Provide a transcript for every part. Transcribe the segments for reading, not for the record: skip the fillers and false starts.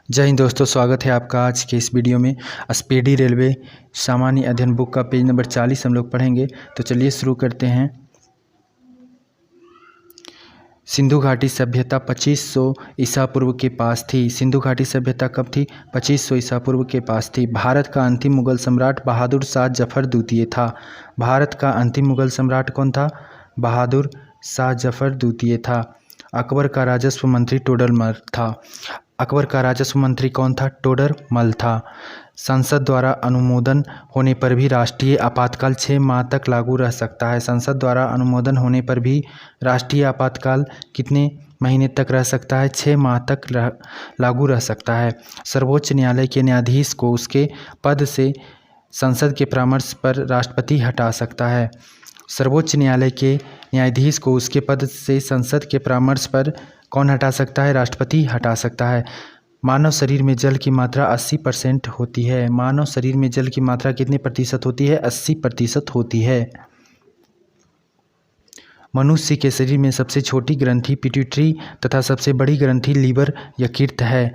जय हिंद दोस्तों, स्वागत है आपका आज के इस वीडियो में। स्पीडी रेलवे सामान्य अध्ययन बुक का पेज नंबर 40 हम लोग पढ़ेंगे। तो चलिए शुरू करते हैं। सिंधु घाटी सभ्यता 2500 ईसा पूर्व के पास थी। सिंधु घाटी सभ्यता कब थी? 2500 ईसा पूर्व के पास थी। भारत का अंतिम मुगल सम्राट बहादुर शाह जफर द्वितीय था। भारत का अंतिम मुगल सम्राट कौन था? बहादुर शाह जफर द्वितीय था। अकबर का राजस्व मंत्री टोडरमल था। अकबर का राजस्व मंत्री कौन था? टोडरमल था। संसद द्वारा अनुमोदन होने पर भी राष्ट्रीय आपातकाल 6 माह तक लागू रह सकता है। संसद द्वारा अनुमोदन होने पर भी राष्ट्रीय आपातकाल कितने महीने तक रह सकता है? 6 माह तक लागू रह सकता है। सर्वोच्च न्यायालय के न्यायाधीश को उसके पद से संसद के परामर्श पर राष्ट्रपति हटा सकता है। सर्वोच्च न्यायालय के न्यायाधीश को उसके पद से संसद के परामर्श पर कौन हटा सकता है? राष्ट्रपति हटा सकता है। मानव शरीर में जल की मात्रा 80% होती है। मानव शरीर में जल की मात्रा कितने प्रतिशत होती है? 80% होती है। मनुष्य के शरीर में सबसे छोटी ग्रंथि पिट्यूटरी तथा सबसे बड़ी ग्रंथि लीवर यकृत है।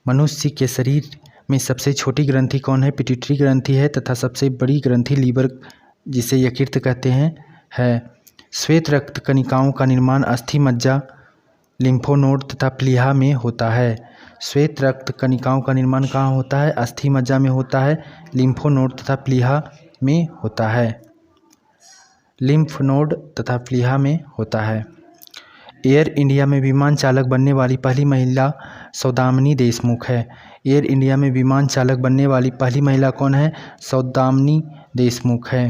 मनुष्य के शरीर में सबसे छोटी ग्रंथि कौन है? पिट्यूटरी ग्रंथि है तथा सबसे बड़ी ग्रंथि लीवर, जिसे यकृत कहते हैं, है। श्वेत रक्त कणिकाओं का निर्माण अस्थि मज्जा, लिम्फोनोड तथा प्लीहा में होता है। श्वेत रक्त कणिकाओं का निर्माण कहाँ होता है? अस्थि मज्जा में होता है, लिम्फोनोड तथा प्लीहा में होता है। लिम्फ नोड तथा प्लीहा में होता है। एयर इंडिया में विमान चालक बनने वाली पहली महिला सौदामिनी देशमुख है। एयर इंडिया में विमान चालक बनने वाली पहली महिला कौन है? सौदामिनी देशमुख है।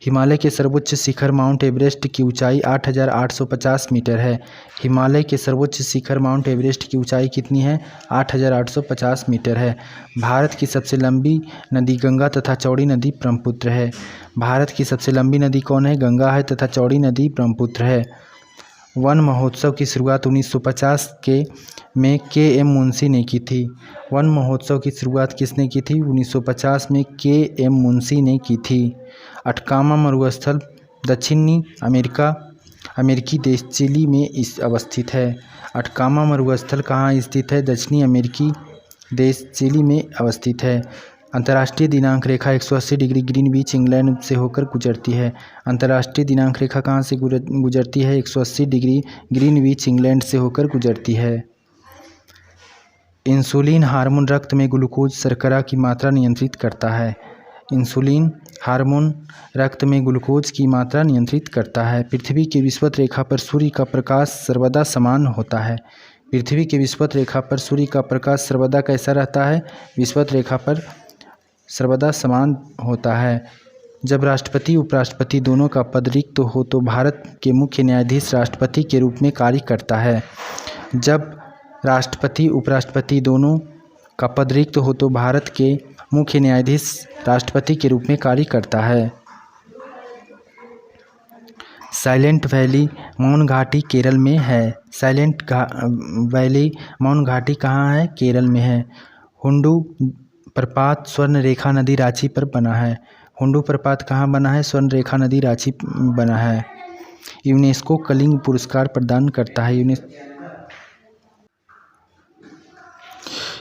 हिमालय के सर्वोच्च शिखर माउंट एवरेस्ट की ऊंचाई 8850 मीटर है। हिमालय के सर्वोच्च शिखर माउंट एवरेस्ट की ऊंचाई कितनी है? 8850 मीटर है। भारत की सबसे लंबी नदी गंगा तथा चौड़ी नदी ब्रह्मपुत्र है। भारत की सबसे लंबी नदी कौन है? गंगा है तथा चौड़ी नदी ब्रह्मपुत्र है। वन महोत्सव की शुरुआत 1950 में के.एम. मुंशी ने की थी। वन महोत्सव की शुरुआत किसने की थी? 1950 में के.एम. मुंशी ने की थी। अटकामा मरुस्थल दक्षिणी अमेरिकी देश चिली में अवस्थित है। अटकामा मरुस्थल कहाँ स्थित है? दक्षिणी अमेरिकी देश चिली में अवस्थित है। अंतर्राष्ट्रीय दिनांक रेखा 180 डिग्री ग्रीनविच इंग्लैंड से होकर गुजरती है। अंतर्राष्ट्रीय दिनांक रेखा कहाँ से गुजरती है? 180 डिग्री ग्रीनविच इंग्लैंड से होकर गुजरती है। इंसुलिन हार्मोन रक्त में ग्लूकोज शर्करा की मात्रा नियंत्रित करता है। इंसुलिन हार्मोन रक्त में ग्लूकोज की मात्रा नियंत्रित करता है। पृथ्वी की विषुवत रेखा पर सूर्य का प्रकाश सर्वदा समान होता है। पृथ्वी की विषुवत रेखा पर सूर्य का प्रकाश सर्वदा कैसा रहता है? विषुवत रेखा पर सर्वदा समान होता है। जब राष्ट्रपति उपराष्ट्रपति दोनों का पद रिक्त हो तो भारत के मुख्य न्यायाधीश राष्ट्रपति के रूप में कार्य करता है। जब राष्ट्रपति उपराष्ट्रपति दोनों का पद रिक्त हो तो भारत के मुख्य न्यायाधीश राष्ट्रपति के रूप में कार्य करता है। साइलेंट वैली मौन घाटी केरल में है। साइलेंट वैली मौन घाटी कहाँ है? केरल में है। हुंडू प्रपात स्वर्ण रेखा नदी रांची पर बना है। हुंडू प्रपात कहाँ बना है? स्वर्ण रेखा नदी रांची बना है। यूनेस्को कलिंग पुरस्कार प्रदान करता है।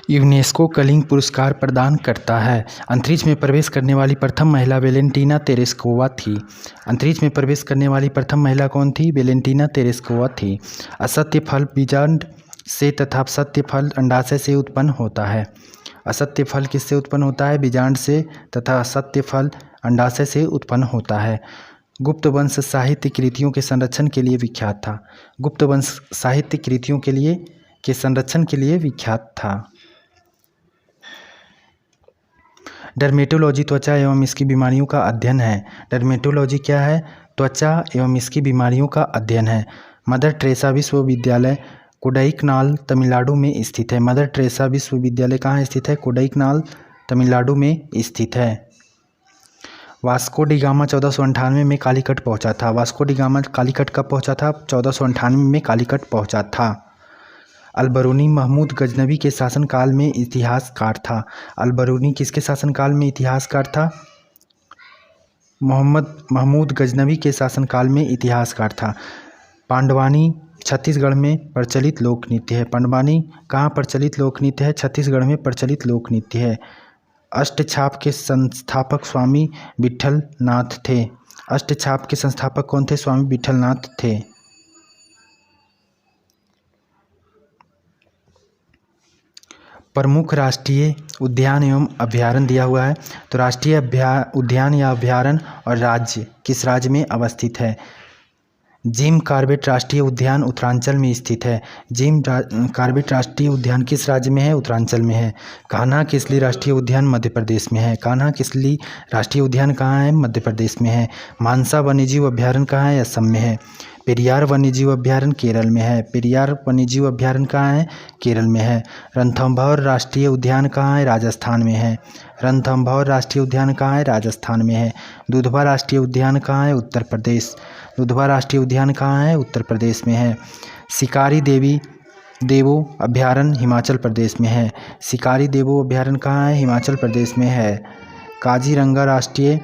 यूनेस्को कलिंग पुरस्कार प्रदान करता है। अंतरिक्ष में प्रवेश करने वाली प्रथम महिला वेलेंटीना तेरेस्कोवा थी। अंतरिक्ष में प्रवेश करने वाली प्रथम महिला कौन थी? वेलेंटीना तेरेस्कोवा थी। असत्य फल बीजांड से तथा सत्य फल अंडाशय से उत्पन्न होता है। असत्य फल किससे उत्पन्न होता है? बीजांड से तथा असत्य फल अंडाशय से उत्पन्न होता है। गुप्त वंश साहित्य कृतियों के संरक्षण के लिए विख्यात था। गुप्त वंश साहित्य कृतियों के संरक्षण के लिए विख्यात था। डर्मेटोलॉजी त्वचा एवं इसकी बीमारियों का अध्ययन है। डर्मेटोलॉजी क्या है? त्वचा एवं इसकी बीमारियों का अध्ययन है। मदर टेरेसा विश्वविद्यालय कोडाईकनाल तमिलनाडु में स्थित है। मदर टेरेसा विश्वविद्यालय कहाँ स्थित है? कोडाईकनाल तमिलनाडु में स्थित है। वास्को डी गामा 1498 में कालीकट पहुंचा था। वास्को डी गामा कालीकट कब पहुंचा था? 1498 में कालीकट पहुंचा था। अलबरूनी महमूद गजनवी के शासनकाल में इतिहासकार था। अलबरूनी किसके शासनकाल में इतिहासकार था? महमूद गजनवी के शासनकाल में इतिहासकार था। पांडवानी छत्तीसगढ़ में प्रचलित लोक नृत्य है। पंडवानी कहाँ प्रचलित लोक नृत्य है? छत्तीसगढ़ में प्रचलित लोक नृत्य है। अष्टछाप के संस्थापक स्वामी विट्ठल नाथ थे। अष्टछाप के संस्थापक कौन थे? स्वामी विट्ठल नाथ थे। प्रमुख राष्ट्रीय उद्यान एवं अभ्यारण्य दिया हुआ है। तो राष्ट्रीय उद्यान या अभ्यारण्य और राज्य किस राज्य में अवस्थित है? जिम कॉर्बेट राष्ट्रीय उद्यान उत्तरांचल में स्थित है। जिम कॉर्बेट राष्ट्रीय उद्यान किस राज्य में है? उत्तरांचल में है। कान्हा किसली राष्ट्रीय उद्यान मध्य प्रदेश में है। कान्हा किसली राष्ट्रीय उद्यान कहाँ है? मध्य प्रदेश में है। मानसा वन्यजीव अभ्यारण्य कहाँ है? असम में है। पेरियार वन्यजीव अभ्यारण्य केरल में है। पेरियार वन्यजीव अभ्यारण्य कहाँ है? केरल में है। रणथंभौर राष्ट्रीय उद्यान कहाँ है? राजस्थान में है। रणथंभौर राष्ट्रीय उद्यान कहाँ है? राजस्थान में है। दुधवा राष्ट्रीय उद्यान कहाँ है? उत्तर प्रदेश। दुधवा राष्ट्रीय उद्यान कहाँ है? उत्तर प्रदेश में है। शिकारी देवो अभ्यारण्य हिमाचल प्रदेश में है। शिकारी देवो अभ्यारण्य कहाँ है? हिमाचल प्रदेश में है। काजीरंगा राष्ट्रीय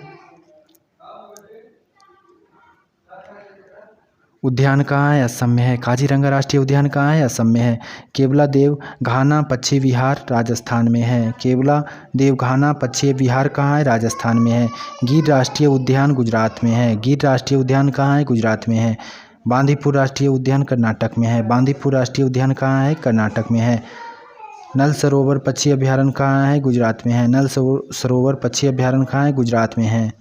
उद्यान कहाँ है? असम में है। काजीरंगा राष्ट्रीय उद्यान कहाँ है? असम में है। केवला देव घाना पक्षी विहार राजस्थान में है। केवला देव घाना पक्षी विहार कहाँ है? राजस्थान में है। गिर राष्ट्रीय उद्यान गुजरात में है। गिर राष्ट्रीय उद्यान कहाँ है? गुजरात में है। बांदीपुर राष्ट्रीय उद्यान कर्नाटक में है। बांदीपुर राष्ट्रीय उद्यान कहाँ है? कर्नाटक में है। नल सरोवर पक्षी अभ्यारण्य कहाँ है? गुजरात में है। नल सरोवर पक्षी अभ्यारण्य कहाँ है? गुजरात में है।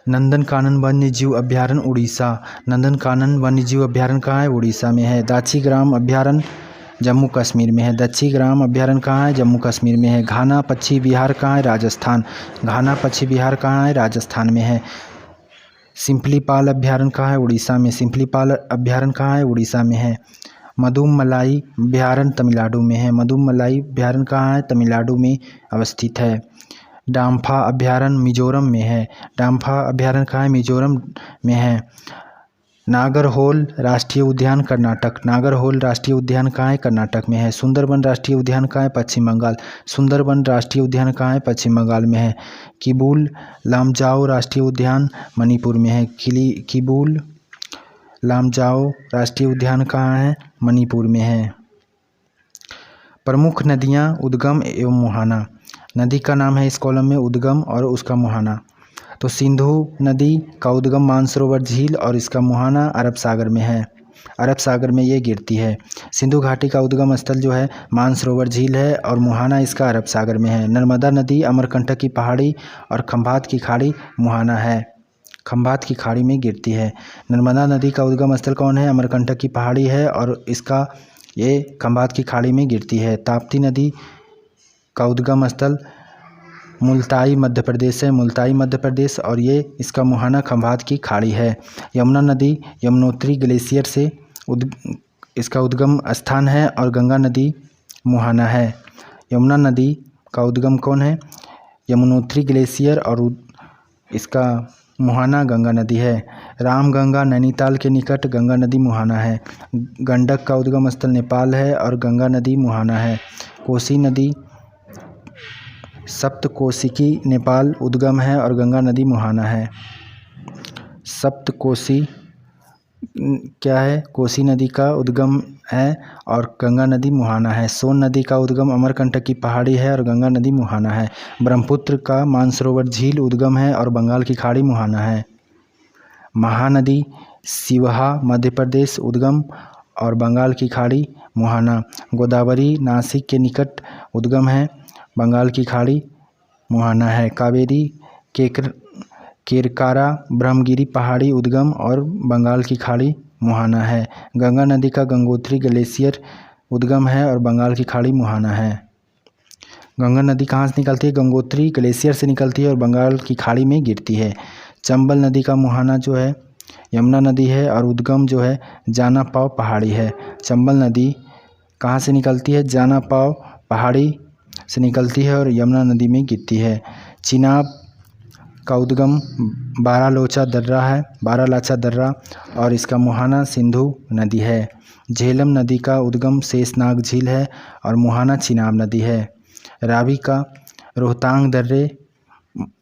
नंदनकानन वन्यजीव अभ्यारण्य उड़ीसा। नंदनकानन वन्यजीव अभ्यारण्य कहाँ है? उड़ीसा में है। दाछीग्राम अभ्यारण्य जम्मू कश्मीर में है। दाछीग्राम अभ्यारण्य कहाँ है? जम्मू कश्मीर में है। घाना पक्षी विहार कहाँ है? राजस्थान। घाना पक्षी विहार कहाँ है? राजस्थान में है। सिंपलीपाल अभ्यारण्य कहाँ है? उड़ीसा में। सिंपलीपाल अभ्यारण्य कहाँ है? उड़ीसा में है। मदुमलाई अभ्यारण्य तमिलनाडु में है। मदुमलाई अभ्यारण्य कहाँ है? तमिलनाडु में अवस्थित है। डाम्फा अभ्यारण्य मिजोरम में है। डाम्फा अभ्यारण्य कहाँ है? मिजोरम में है। नागरहोल राष्ट्रीय उद्यान कर्नाटक। नागरहोल राष्ट्रीय उद्यान कहाँ है? कर्नाटक में है। सुंदरबन राष्ट्रीय उद्यान कहाँ है? पश्चिम बंगाल। सुंदरबन राष्ट्रीय उद्यान कहाँ है? पश्चिम बंगाल में है। किबुल लामजाओ राष्ट्रीय उद्यान मणिपुर में है। किबुल लामजाओ राष्ट्रीय उद्यान कहाँ है? मणिपुर में है। प्रमुख नदियाँ उद्गम एवं मुहाना। नदी का नाम है इस कॉलम में उद्गम और उसका मुहाना। तो सिंधु नदी का उद्गम मानसरोवर झील और इसका मुहाना अरब सागर में है। अरब सागर में ये गिरती है। सिंधु घाटी का उद्गम स्थल जो है मानसरोवर झील है और मुहाना इसका अरब सागर में है। नर्मदा नदी अमरकंटक की पहाड़ी और खंभात की खाड़ी मुहाना है। खंभात की खाड़ी में गिरती है। नर्मदा नदी का उद्गम स्थल कौन है? अमरकंटक की पहाड़ी है और इसका ये खंभात की खाड़ी में गिरती है। ताप्ती नदी का उद्गम स्थल मुल्ताई मध्य प्रदेश है। मुल्ताई मध्य प्रदेश और ये इसका मुहाना खंभात की खाड़ी है। यमुना नदी यमुनोत्री ग्लेशियर से इसका उद्गम स्थान है और गंगा नदी मुहाना है। यमुना नदी का उद्गम कौन है? यमुनोत्री ग्लेशियर और इसका मुहाना गंगा नदी है। रामगंगा नैनीताल के निकट गंगा नदी मुहाना है। गंडक का उद्गम स्थल नेपाल है और गंगा नदी मुहाना है। कोसी नदी सप्तकोशिकी नेपाल उद्गम है और गंगा नदी मुहाना है। सप्तकोशी क्या है? कोसी नदी का उद्गम है और गंगा नदी मुहाना है। सोन नदी का उद्गम अमरकंटक की पहाड़ी है और गंगा नदी मुहाना है। ब्रह्मपुत्र का मानसरोवर झील उद्गम है और बंगाल की खाड़ी मुहाना है। महानदी सिवहा मध्य प्रदेश उद्गम और बंगाल की खाड़ी मुहाना। गोदावरी नासिक के निकट उद्गम है, बंगाल की खाड़ी मुहाना है। कावेरी केरकारा ब्रह्मगिरी पहाड़ी उद्गम और बंगाल की खाड़ी मुहाना है। गंगा नदी का गंगोत्री ग्लेशियर उद्गम है और बंगाल की खाड़ी मुहाना है। गंगा नदी कहाँ से निकलती है? गंगोत्री ग्लेशियर से निकलती है और बंगाल की खाड़ी में गिरती है। चंबल नदी का मुहाना जो है यमुना नदी है और उद्गम जो है जाना पाव पहाड़ी है। चंबल नदी कहाँ से निकलती है? जाना पाव पहाड़ी से निकलती है और यमुना नदी में गिरती है। चिनाब का उद्गम बारालाचा दर्रा और इसका मुहाना सिंधु नदी है। झेलम नदी का उद्गम शेषनाग झील है और मुहाना चिनाब नदी है। रावी का रोहतांग दर्रे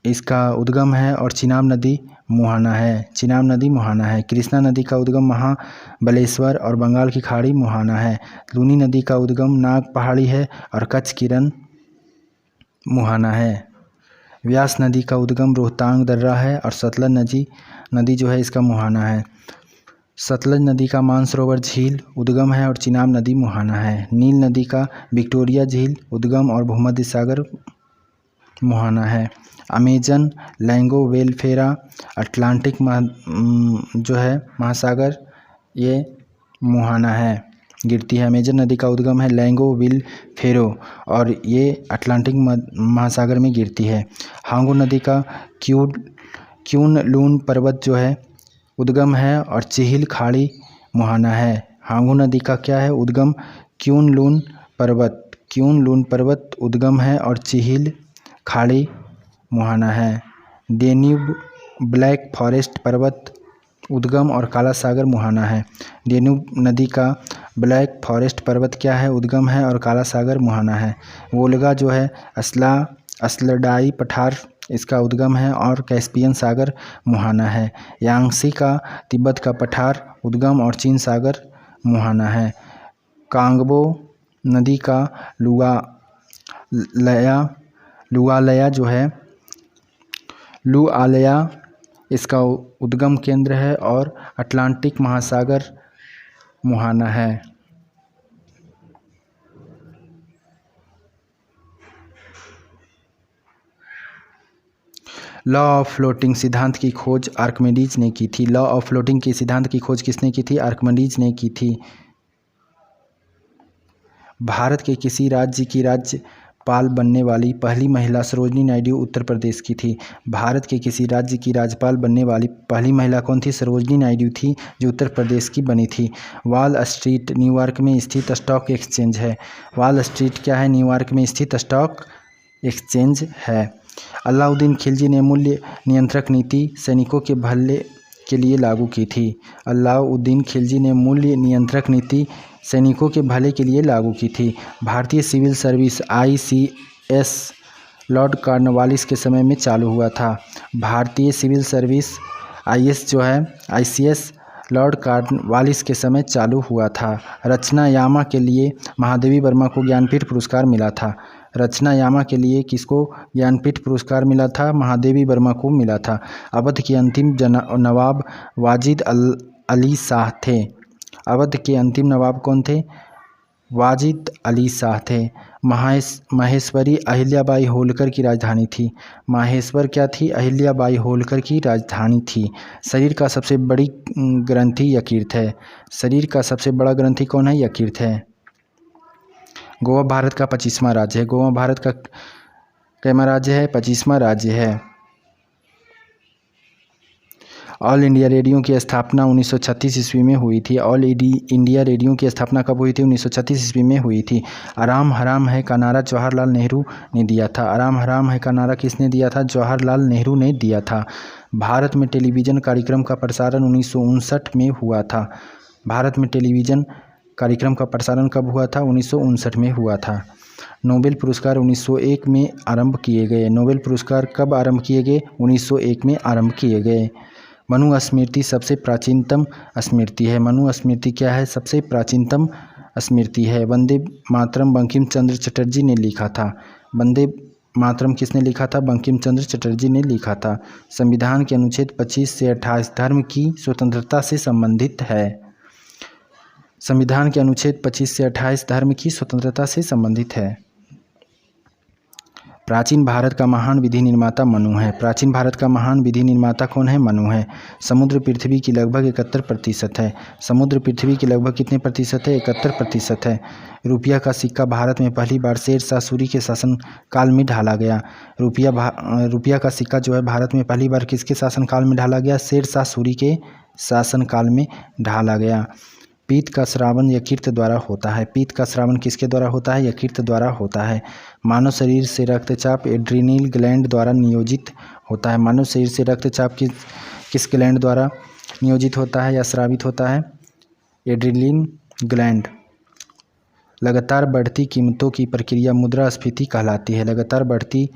इसका उद्गम है और चिनाब नदी मुहाना है। चिनाब नदी मुहाना है। कृष्णा नदी का उद्गम महाबलेश्वर और बंगाल की खाड़ी मुहाना है। लूनी नदी का उद्गम नाग पहाड़ी है और कच्छ की रन मुहाना है। व्यास नदी का उद्गम रोहतांग दर्रा है और सतलज नदी जो है इसका मुहाना है। सतलज नदी का मानसरोवर झील उद्गम है और चिनाब नदी मुहाना है। नील नदी का विक्टोरिया झील उद्गम और भूमध्य सागर मुहाना है। अमेजन, लैंगो, वेलफेरा, अटलांटिक जो है महासागर ये मुहाना है गिरती है। अमेजन नदी का उद्गम है लैंगो विल फेरो और ये अटलांटिक महासागर में गिरती है। हांगो नदी का क्यून लून पर्वत जो है उद्गम है और चिहिल खाड़ी मुहाना है। हांगो नदी का क्या है उद्गम क्यून लून पर्वत उद्गम है और चिहिल खाड़ी मुहाना है। डेन्यूब ब्लैक फॉरेस्ट पर्वत उद्गम और काला सागर मुहाना है। डेन्यूब नदी का ब्लैक फॉरेस्ट पर्वत क्या है उद्गम है और काला सागर मुहाना है। वोल्गा जो है असलडाई पठार इसका उद्गम है और कैस्पियन सागर मुहाना है। यांगसी का तिब्बत का पठार उद्गम और चीन सागर मुहाना है। कांगबो नदी का लुआलया जो है लुआलया इसका उद्गम केंद्र है और अटलांटिक महासागर मुहाना है। लॉ ऑफ फ्लोटिंग सिद्धांत की खोज आर्किमिडीज ने की थी। लॉ ऑफ फ्लोटिंग के सिद्धांत की खोज किसने की थी? आर्किमिडीज ने की थी। भारत के किसी राज्य की राज्यपाल बनने वाली पहली महिला सरोजिनी नायडू उत्तर प्रदेश की थी। भारत के किसी राज्य की राज्यपाल बनने वाली पहली महिला कौन थी? सरोजिनी नायडू थी जो उत्तर प्रदेश की बनी थी। वॉल स्ट्रीट न्यूयॉर्क में स्थित स्टॉक एक्सचेंज है। वॉल स्ट्रीट क्या है? न्यूयॉर्क में स्थित स्टॉक एक्सचेंज है। अलाउद्दीन खिलजी ने मूल्य नियंत्रक नीति सैनिकों के भले के लिए लागू की थी। अलाउद्दीन खिलजी ने मूल्य नियंत्रक नीति सैनिकों के भले के लिए लागू की थी। भारतीय civil service ICS Lord Cornwallis के समय में चालू हुआ था। भारतीय civil service ICS Lord Cornwallis के समय चालू हुआ था। रचना यामा के लिए महादेवी वर्मा को ज्ञानपीठ पुरस्कार मिला था। रचना यामा के लिए किसको ज्ञानपीठ पुरस्कार मिला था? महादेवी वर्मा को मिला था। अवध के अंतिम नवाब वाजिद अली शाह थे। अवध के अंतिम नवाब कौन थे? वाजिद अली शाह थे। माहेश्वरी अहिल्याबाई होलकर की राजधानी थी। माहेश्वर क्या थी? अहिल्याबाई होलकर की राजधानी थी। शरीर का सबसे बड़ी ग्रंथि यकृत है। शरीर का सबसे बड़ा ग्रंथि कौन है? यकृत है। गोवा भारत का 25वां राज्य है। गोवा भारत का कैमा राज्य है? 25वां राज्य है। ऑल इंडिया रेडियो की स्थापना 1936 ईस्वी में हुई थी। ऑल इंडिया रेडियो की स्थापना कब हुई थी? 1936 ईस्वी में हुई थी। आराम हराम है का नारा जवाहरलाल नेहरू ने दिया था। आराम हराम है का नारा किसने दिया था? जवाहरलाल नेहरू ने दिया था। भारत में टेलीविज़न कार्यक्रम का प्रसारण 1959 में हुआ था। भारत में टेलीविज़न कार्यक्रम का प्रसारण कब हुआ था? 1959 में हुआ था। नोबेल पुरस्कार 1901 में आरंभ किए गए। नोबेल पुरस्कार कब आरंभ किए गए? 1901 में आरंभ किए गए। मनु स्मृति सबसे प्राचीनतम स्मृति है। मनु स्मृति क्या है? सबसे प्राचीनतम स्मृति है। वंदे मातरम बंकिम चंद्र चटर्जी ने लिखा था। वंदे मातरम किसने लिखा था? बंकिम चंद्र चटर्जी ने लिखा था। संविधान के अनुच्छेद 25 से 28 धर्म की स्वतंत्रता से संबंधित है। संविधान के अनुच्छेद 25 से 28 धर्म की स्वतंत्रता से संबंधित है। प्राचीन भारत का महान विधि निर्माता मनु है। प्राचीन भारत का महान विधि निर्माता कौन है? मनु है। समुद्र पृथ्वी की लगभग 71% है। समुद्र पृथ्वी की लगभग कितने प्रतिशत है? 71% है। रुपया का सिक्का भारत में पहली बार शेर शाह सूरी के शासनकाल में ढाला गया। रुपया का सिक्का जो है भारत में पहली बार किसके शासनकाल में ढाला गया? शेर शाह सूरी के शासनकाल में ढाला गया। पीत का श्रावण यकृत द्वारा होता है। पीत का श्रावण किसके द्वारा होता है? यकृत द्वारा होता है। मानव शरीर से रक्तचाप एड्रीनल ग्लैंड द्वारा नियोजित होता है। मानव शरीर से रक्तचाप किस ग्लैंड द्वारा नियोजित होता है या स्रावित होता है? Adrenal gland. लगातार बढ़ती कीमतों की प्रक्रिया मुद्रास्फीति कहलाती है। लगातार बढ़ती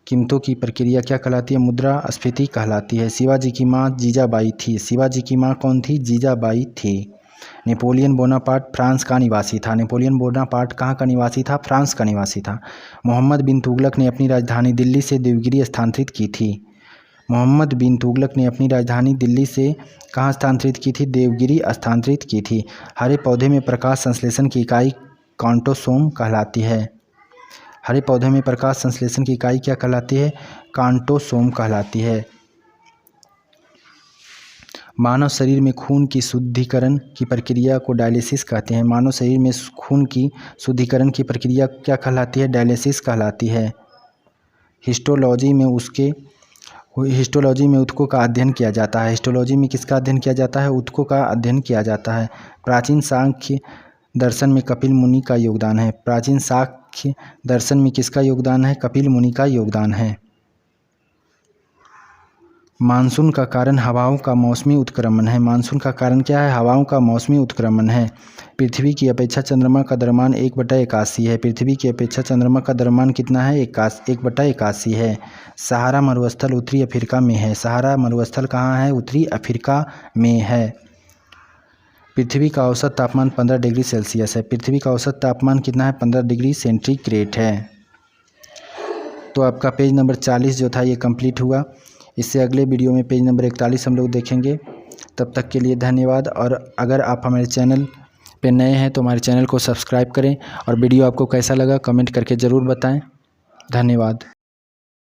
कीमतों की प्रक्रिया क्या कहलाती है? मुद्रास्फीति कहलाती है। शिवाजी की माँ जीजाबाई थी। शिवाजी की माँ कौन थी? जीजाबाई थी। नेपोलियन बोनापार्ट फ्रांस का निवासी था। नेपोलियन बोनापार्ट कहाँ का निवासी था? फ्रांस का निवासी था। मोहम्मद बिन तुगलक ने अपनी राजधानी दिल्ली से देवगिरी स्थानांतरित की थी। मोहम्मद बिन तुगलक ने अपनी राजधानी दिल्ली से कहाँ स्थानांतरित की थी? देवगिरी स्थानांतरित की थी। हरे पौधे में प्रकाश संश्लेषण की इकाई कांटोसोम कहलाती है। हरे पौधे में प्रकाश संश्लेषण की इकाई क्या कहलाती है? कांटोसोम कहलाती है। मानव शरीर में खून की शुद्धिकरण की प्रक्रिया को डायलिसिस कहते हैं। मानव शरीर में खून की शुद्धिकरण की प्रक्रिया क्या कहलाती है? डायलिसिस कहलाती है। हिस्टोलॉजी में ऊतकों का अध्ययन किया जाता है। हिस्टोलॉजी में किसका अध्ययन किया जाता है? ऊतकों का अध्ययन किया जाता है। प्राचीन सांख्य दर्शन में कपिल मुनि का योगदान है। प्राचीन सांख्य दर्शन में किसका योगदान है? कपिल मुनि का योगदान है। मानसून का कारण हवाओं का मौसमी उत्क्रमण है। मानसून का कारण क्या है? हवाओं का मौसमी उत्क्रमण है। पृथ्वी की अपेक्षा चंद्रमा का द्रव्यमान 1/81 है। पृथ्वी की अपेक्षा चंद्रमा का द्रव्यमान कितना है? 1/81 है। सहारा मरुस्थल उत्तरी अफ्रीका में है। सहारा मरुस्थल कहाँ है? उत्तरी अफ्रीका में है। पृथ्वी का औसत तापमान 15 डिग्री सेल्सियस है। पृथ्वी का औसत तापमान कितना है? 15 डिग्री सेंटीग्रेड है। तो आपका पेज नंबर 40 जो था ये कंप्लीट हुआ। इससे अगले वीडियो में पेज नंबर 41 हम लोग देखेंगे। तब तक के लिए धन्यवाद। और अगर आप हमारे चैनल पे नए हैं तो हमारे चैनल को सब्सक्राइब करें और वीडियो आपको कैसा लगा कमेंट करके ज़रूर बताएं। धन्यवाद।